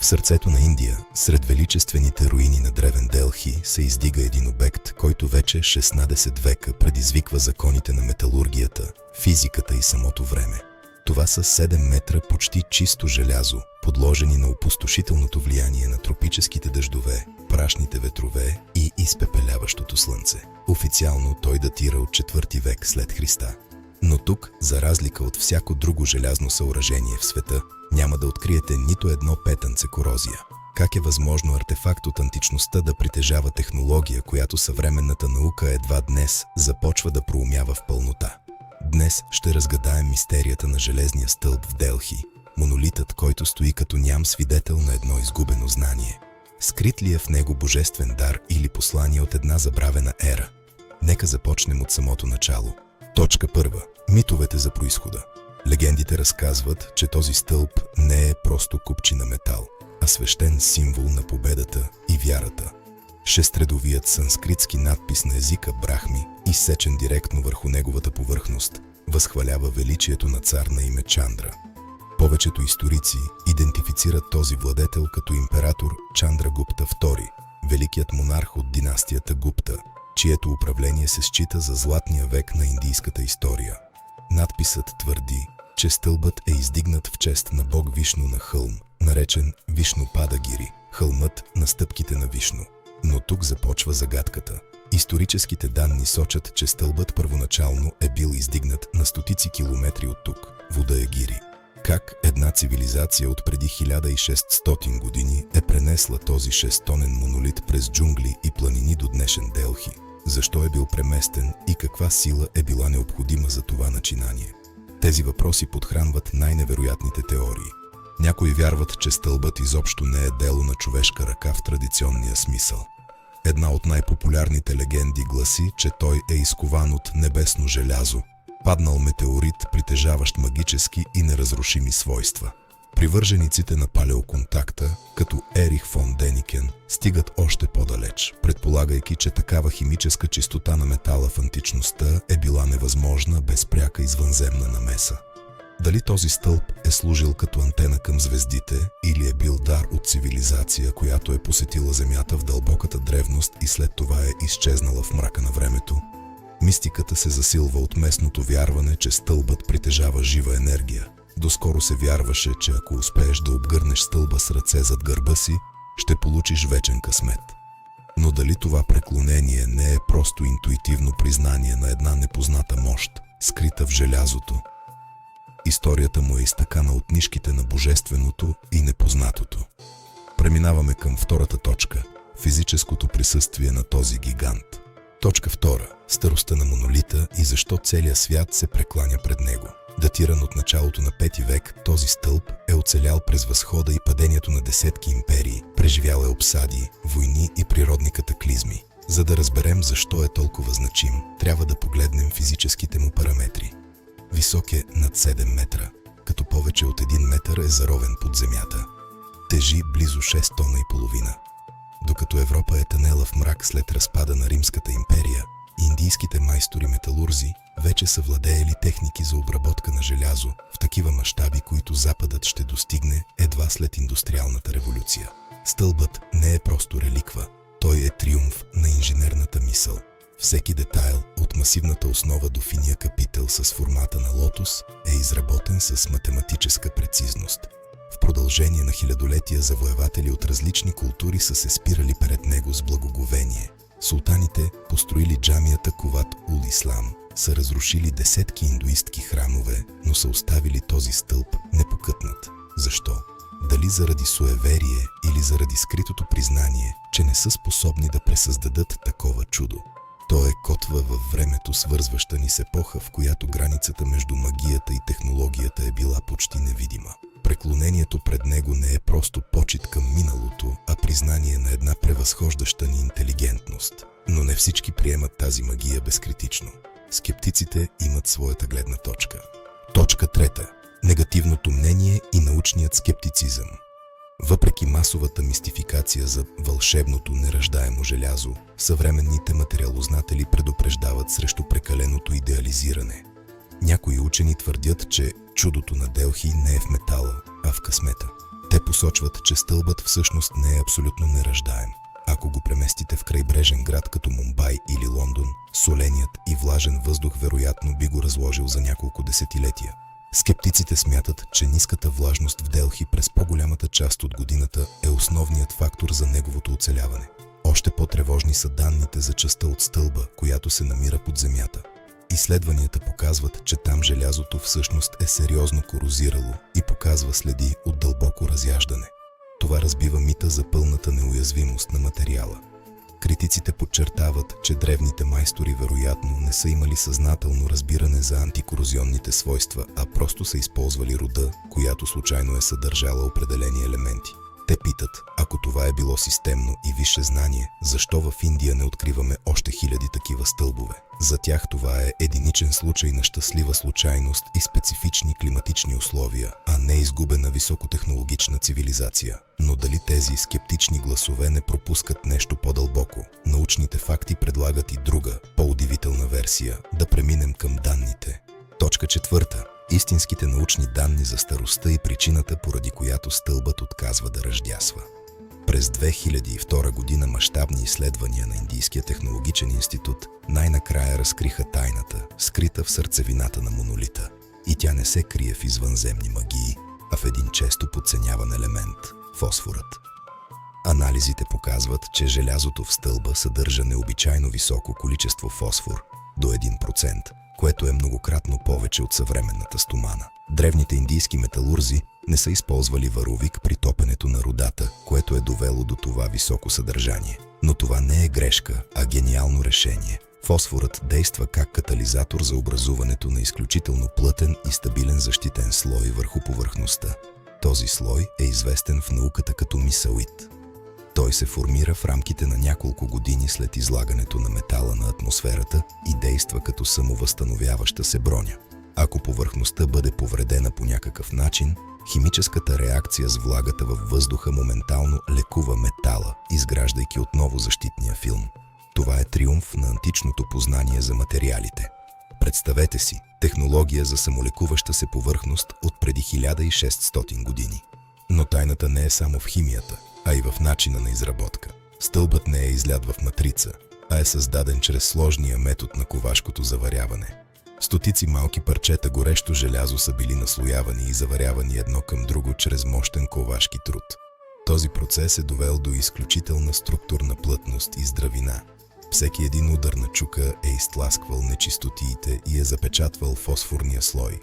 В сърцето на Индия, сред величествените руини на древен Делхи, се издига един обект, който вече 16 века предизвиква законите на металургията, физиката и самото време. Това са 7 метра почти чисто желязо, подложени на опустошителното влияние на тропическите дъждове, прашните ветрове и изпепеляващото слънце. Официално той датира от 4 век след Христа. Но тук, за разлика от всяко друго желязно съоръжение в света, няма да откриете нито едно петънце корозия. Как е възможно артефакт от античността да притежава технология, която съвременната наука едва днес започва да проумява в пълнота? Днес ще разгадаем мистерията на железния стълб в Делхи, монолитът, който стои като ням свидетел на едно изгубено знание. Скрит ли е в него божествен дар или послание от една забравена ера? Нека започнем от самото начало. Точка 1. Митовете за произхода. Легендите разказват, че този стълб не е просто купчина метал, а свещен символ на победата и вярата. Шестредовият санскритски надпис на езика Брахми, изсечен директно върху неговата повърхност, възхвалява величието на цар на име Чандра. Повечето историци идентифицират този владетел като император Чандрагупта II, великият монарх от династията Гупта, чието управление се счита за златния век на индийската история. Надписът твърди, че стълбът е издигнат в чест на бог Вишну на хълм, наречен Вишнупадагири, хълмът на стъпките на Вишну. Но тук започва загадката. Историческите данни сочат, че стълбът първоначално е бил издигнат на стотици километри от тук, в Удаягири. Как една цивилизация от преди 1600 години е пренесла този 6-тонен монолит през джунгли и планини до днешен Делхи? Защо е бил преместен и каква сила е била необходима за това начинание? Тези въпроси подхранват най-невероятните теории. Някои вярват, че стълбът изобщо не е дело на човешка ръка в традиционния смисъл. Една от най-популярните легенди гласи, че той е изкован от небесно желязо, паднал метеорит, притежаващ магически и неразрушими свойства. Привържениците на палеоконтакта, като Ерих фон Деникен, стигат още по-далеч, предполагайки, че такава химическа чистота на метала в античността е била невъзможна без пряка извънземна намеса. Дали този стълб е служил като антена към звездите или е бил дар от цивилизация, която е посетила Земята в дълбоката древност и след това е изчезнала в мрака на времето? Мистиката се засилва от местното вярване, че стълбът притежава жива енергия. Доскоро се вярваше, че ако успееш да обгърнеш стълба с ръце зад гърба си, ще получиш вечен късмет. Но дали това преклонение не е просто интуитивно признание на една непозната мощ, скрита в желязото? Историята му е изтъкана от нишките на божественото и непознатото. Преминаваме към втората точка – физическото присъствие на този гигант. Точка 2. Старостта на монолита и защо целият свят се прекланя пред него. Датиран от началото на 5 век, този стълб е оцелял през възхода и падението на десетки империи, преживял е обсади, войни и природни катаклизми. За да разберем защо е толкова значим, трябва да погледнем физическите му параметри. Висок е над 7 метра, като повече от 1 метър е заровен под земята. Тежи близо 6 тона и половина. Докато Европа е тънела в мрак след разпада на Римската империя, индийските майстори-металурзи вече са владеели техники за обработка на желязо в такива мащаби, които Западът ще достигне едва след индустриалната революция. Стълбът не е просто реликва, той е триумф на инженерната мисъл. Всеки детайл, от масивната основа до финия капител с формата на лотос, е изработен с математическа прецизност. В продължение на хилядолетия завоеватели от различни култури са се спирали пред него с благоговение. Султаните, построили джамията Куват ул Ислам, са разрушили десетки индуистки храмове, но са оставили този стълб непокътнат. Защо? Дали заради суеверие или заради скритото признание, че не са способни да пресъздадат такова чудо? То е котва във времето, свързваща ни с епоха, в която границата между магията и технологията е била почти невидима. Преклонението пред него не е просто почит към миналото, а признание на една превъзхождаща ни интелигентност. Но не всички приемат тази магия безкритично. Скептиците имат своята гледна точка. Точка 3. Негативното мнение и научният скептицизъм. Въпреки масовата мистификация за вълшебното неръждаемо желязо, съвременните материалознатели предупреждават срещу прекаленото идеализиране. Някои учени твърдят, че чудото на Делхи не е в метала, а в късмета. Те посочват, че стълбът всъщност не е абсолютно нераждаем. Ако го преместите в крайбрежен град като Мумбай или Лондон, соленият и влажен въздух вероятно би го разложил за няколко десетилетия. Скептиците смятат, че ниската влажност в Делхи през по-голямата част от годината е основният фактор за неговото оцеляване. Още по-тревожни са данните за частта от стълба, която се намира под земята. Изследванията показват, че там желязото всъщност е сериозно корозирало и показва следи от дълбоко разяждане. Това разбива мита за пълната неуязвимост на материала. Критиците подчертават, че древните майстори вероятно не са имали съзнателно разбиране за антикорозионните свойства, а просто са използвали руда, която случайно е съдържала определени елементи. Те питат, ако това е било системно и висше знание, защо в Индия не откриваме още хиляди такива стълбове? За тях това е единичен случай на щастлива случайност и специфични климатични условия, а не изгубена високотехнологична цивилизация. Но дали тези скептични гласове не пропускат нещо по-дълбоко? Научните факти предлагат и друга, по-удивителна версия. Да преминем към данните. Точка 4. Истинските научни данни за старостта и причината, поради която стълбът отказва да ръждясва. През 2002 година мащабни изследвания на Индийския технологичен институт най-накрая разкриха тайната, скрита в сърцевината на монолита. И тя не се крие в извънземни магии, а в един често подценяван елемент – фосфорът. Анализите показват, че желязото в стълба съдържа необичайно високо количество фосфор – до 1%, което е многократно повече от съвременната стомана. Древните индийски металурзи не са използвали варовик при топенето на рудата, което е довело до това високо съдържание. Но това не е грешка, а гениално решение. Фосфорът действа как катализатор за образуването на изключително плътен и стабилен защитен слой върху повърхността. Този слой е известен в науката като мисалит. Той се формира в рамките на няколко години след излагането на метала на атмосферата и действа като самовъзстановяваща се броня. Ако повърхността бъде повредена по някакъв начин, химическата реакция с влагата във въздуха моментално лекува метала, изграждайки отново защитния филм. Това е триумф на античното познание за материалите. Представете си, технология за самолекуваща се повърхност от преди 1600 години. Но тайната не е само в химията, а и в начина на изработка. Стълбът не е излят в матрица, а е създаден чрез сложния метод на ковашкото заваряване. Стотици малки парчета горещо желязо са били наслоявани и заварявани едно към друго чрез мощен ковашки труд. Този процес е довел до изключителна структурна плътност и здравина. Всеки един удар на чука е изтласквал нечистотиите и е запечатвал фосфорния слой.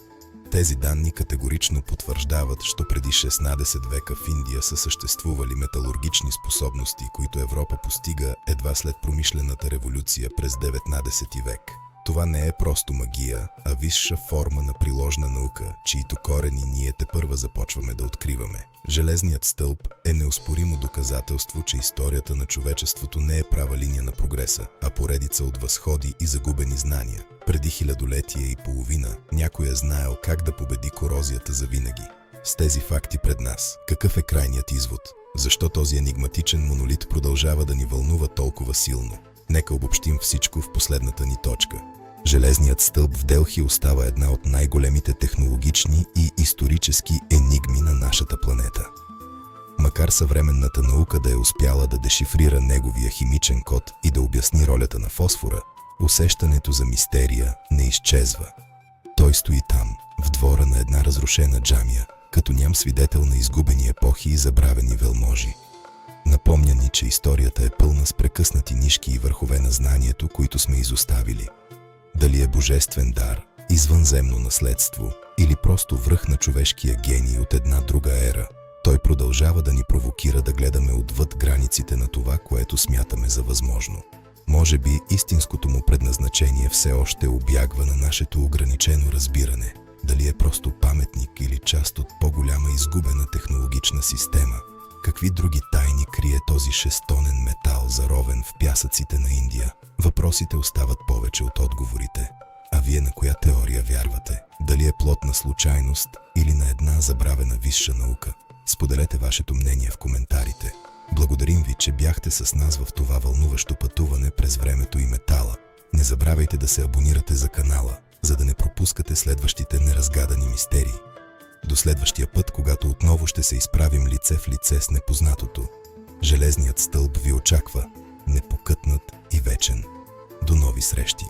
Тези данни категорично потвърждават, че преди 16 века в Индия са съществували металургични способности, които Европа постига едва след промишлената революция през 19 век. Това не е просто магия, а висша форма на приложна наука, чието корени ние тепърва започваме да откриваме. Железният стълб е неоспоримо доказателство, че историята на човечеството не е права линия на прогреса, а поредица от възходи и загубени знания. Преди хилядолетие и половина някой е знаел как да победи корозията завинаги. С тези факти пред нас, какъв е крайният извод? Защо този енигматичен монолит продължава да ни вълнува толкова силно? Нека обобщим всичко в последната ни точка. Железният стълб в Делхи остава една от най-големите технологични и исторически енигми на нашата планета. Макар съвременната наука да е успяла да дешифрира неговия химичен код и да обясни ролята на фосфора, усещането за мистерия не изчезва. Той стои там, в двора на една разрушена джамия, като ням свидетел на изгубени епохи и забравени велможи. Напомня ни, че историята е пълна с прекъснати нишки и върхове на знанието, които сме изоставили. Дали е божествен дар, извънземно наследство или просто връх на човешкия гений от една друга ера, той продължава да ни провокира да гледаме отвъд границите на това, което смятаме за възможно. Може би истинското му предназначение все още обягва на нашето ограничено разбиране. Дали е просто паметник или част от по-голяма изгубена технологична система. Какви други тайни крие този шестонен метал, заровен в пясъците на Индия? Въпросите остават повече от отговорите. А вие на коя теория вярвате? Дали е плод на случайност или на една забравена висша наука? Споделете вашето мнение в коментарите. Благодарим ви, че бяхте с нас в това вълнуващо пътуване през времето и метала. Не забравяйте да се абонирате за канала, за да не пропускате следващите неразгадани мистерии. До следващия път, когато отново ще се изправим лице в лице с непознатото. Железният стълб ви очаква, непокътнат и вечен. До нови срещи!